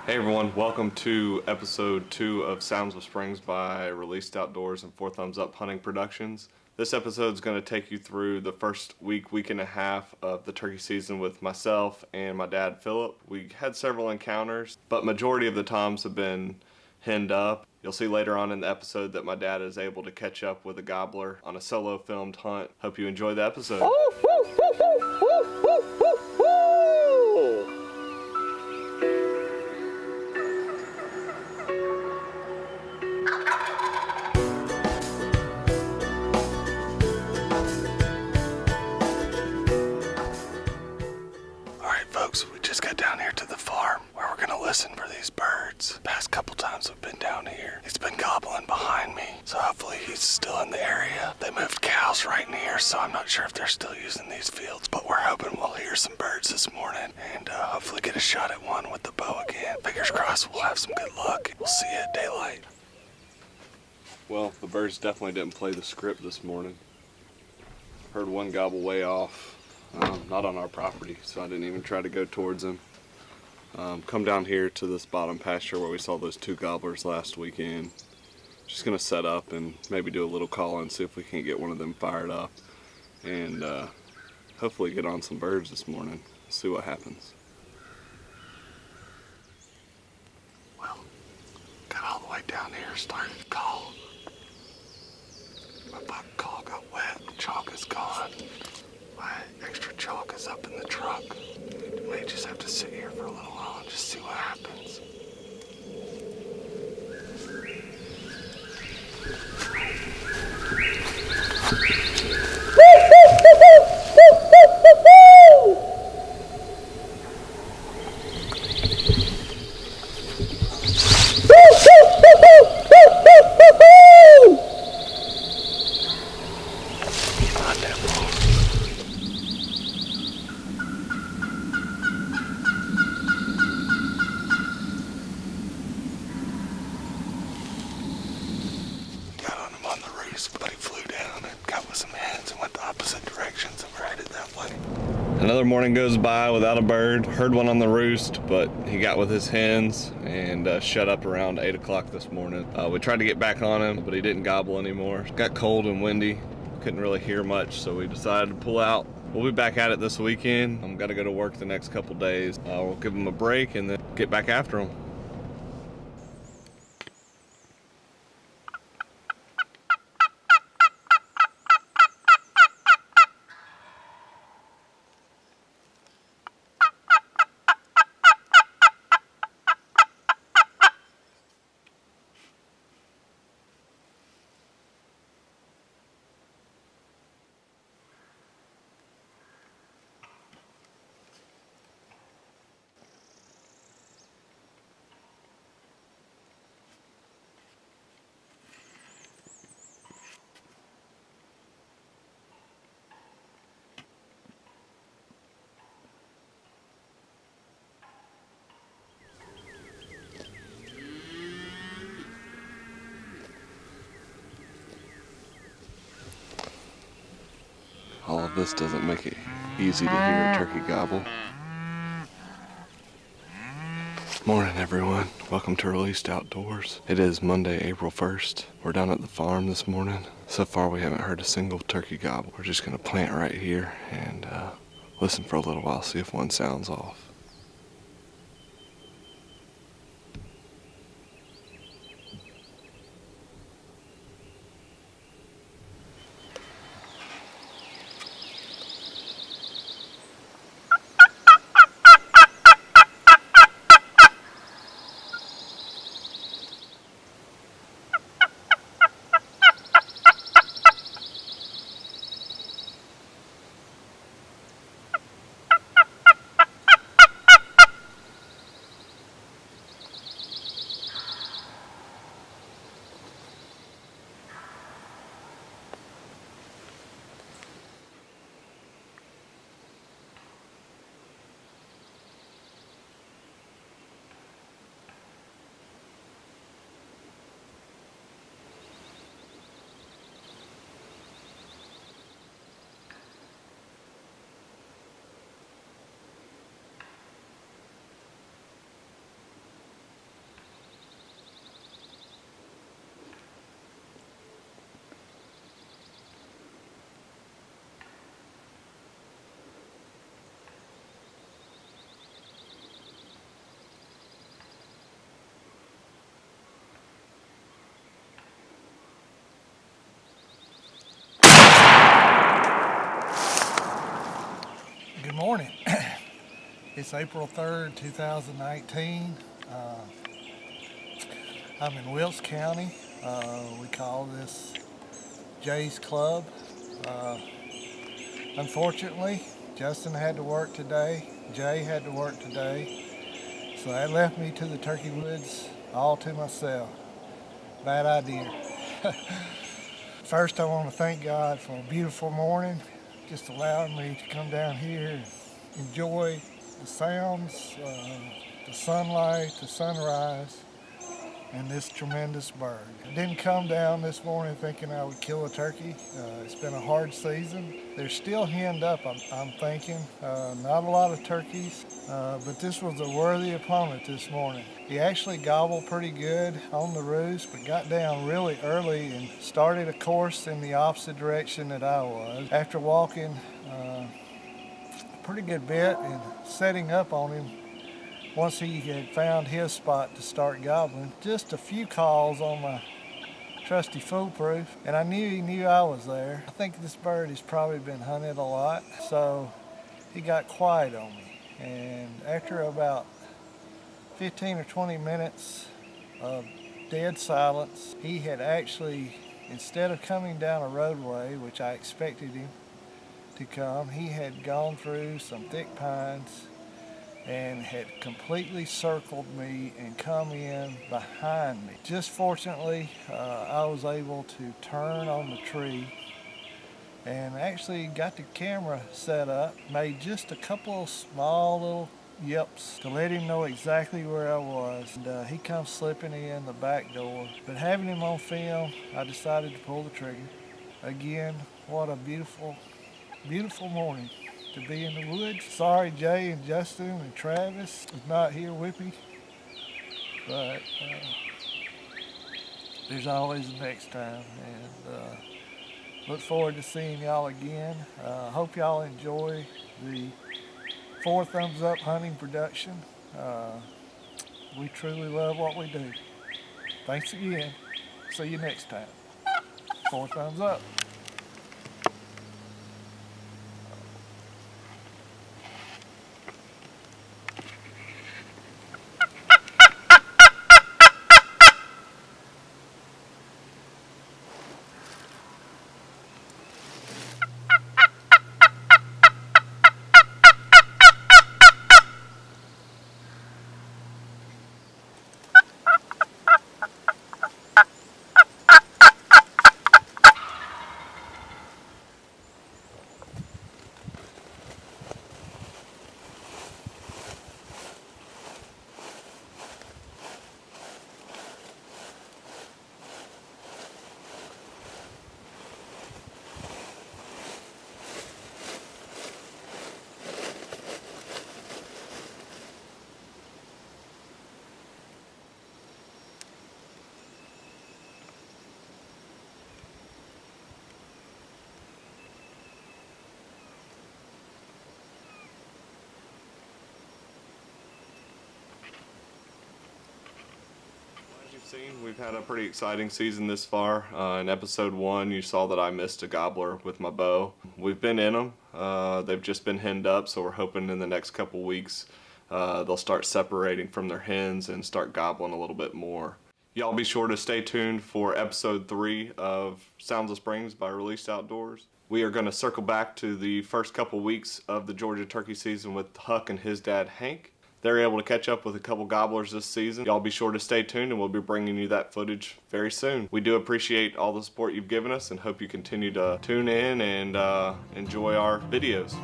Hey everyone, welcome to episode 2 of Sounds of Springs by Released Outdoors and 4 Thumbs Up Hunting Productions. This episode is going to take you through the first week and a half of the turkey season with myself and my dad Philip. We had several encounters, but majority of the times have been henned up. You'll see later on in the episode that my dad is able to catch up with a gobbler on a solo filmed hunt. Hope you enjoy the episode. We just got down here to the farm where we're gonna listen for these birds. Past couple times we've been down here, he's been gobbling behind me, so hopefully he's still in the area. They moved cows right in here, so I'm not sure if they're still using these fields, but we're hoping we'll hear some birds this morning and hopefully get a shot at one with the bow again. Fingers crossed we'll have some good luck. We'll see you at daylight. Well, the birds definitely didn't play the script this morning. Heard one gobble way off. Not on our property, so I didn't even try to go towards them. Come down here to this bottom pasture where we saw those 2 gobblers last weekend. Just gonna set up and maybe do a little call and see if we can't get one of them fired up and hopefully get on some birds this morning. See what happens. Well, got all the way down here, started to call. My buck call got wet, the chalk is gone. My extra chalk is up in the truck. We may just have to sit here for a little while and just see what happens. But he flew down and got with some hens and went the opposite direction, so we're headed that way. Another morning goes by without a bird. Heard one on the roost, but he got with his hens and shut up around 8 o'clock this morning. We tried to get back on him, but he didn't gobble anymore. It got cold and windy. Couldn't really hear much, so we decided to pull out. We'll be back at it this weekend. I'm gonna go to work the next couple days. We'll give him a break and then get back after him. All of this doesn't make it easy to hear a turkey gobble. Morning everyone, welcome to Released Outdoors. It is Monday, April 1st. We're down at the farm this morning. So far we haven't heard a single turkey gobble. We're just gonna plant right here and listen for a little while, see if one sounds off. It's April 3rd, 2019. I'm in Wilkes County. We call this Jay's Club. Unfortunately, Justin had to work today. Jay had to work today. So that left me to the turkey woods all to myself. Bad idea. First, I want to thank God for a beautiful morning, just allowing me to come down here and enjoy the sounds, the sunlight, the sunrise, and this tremendous bird. I didn't come down this morning thinking I would kill a turkey. It's been a hard season. They're still henned up, I'm thinking. Not a lot of turkeys, but this was a worthy opponent this morning. He actually gobbled pretty good on the roost, but got down really early and started a course in the opposite direction that I was. After walking a pretty good bit and setting up on him, once he had found his spot to start gobbling, just a few calls on my trusty foolproof, and I knew he knew I was there. I think this bird has probably been hunted a lot, so he got quiet on me. And after about 15 or 20 minutes of dead silence, he had actually, instead of coming down a roadway, which I expected him to come, he had gone through some thick pines and had completely circled me and come in behind me. Just fortunately, I was able to turn on the tree and actually got the camera set up, made just a couple of small little yips to let him know exactly where I was. And he comes slipping in the back door. But having him on film, I decided to pull the trigger. Again, what a beautiful, beautiful morning to be in the woods. Sorry Jay and Justin and Travis is not here with me, but there's always the next time, and look forward to seeing y'all again. Hope y'all enjoy the 4 Thumbs Up hunting production. We truly love what we do. Thanks again. See you next time. 4 Thumbs Up. Seen, we've had a pretty exciting season this far. In episode 1 you saw that I missed a gobbler with my bow. We've been in them. They've just been henned up, so we're hoping in the next couple weeks they'll start separating from their hens and start gobbling a little bit more. Y'all be sure to stay tuned for episode 3 of Sounds of Springs by Released Outdoors. We are going to circle back to the first couple weeks of the Georgia turkey season with Huck and his dad Hank. They're able to catch up with a couple gobblers this season. Y'all be sure to stay tuned and we'll be bringing you that footage very soon. We do appreciate all the support you've given us and hope you continue to tune in and enjoy our videos.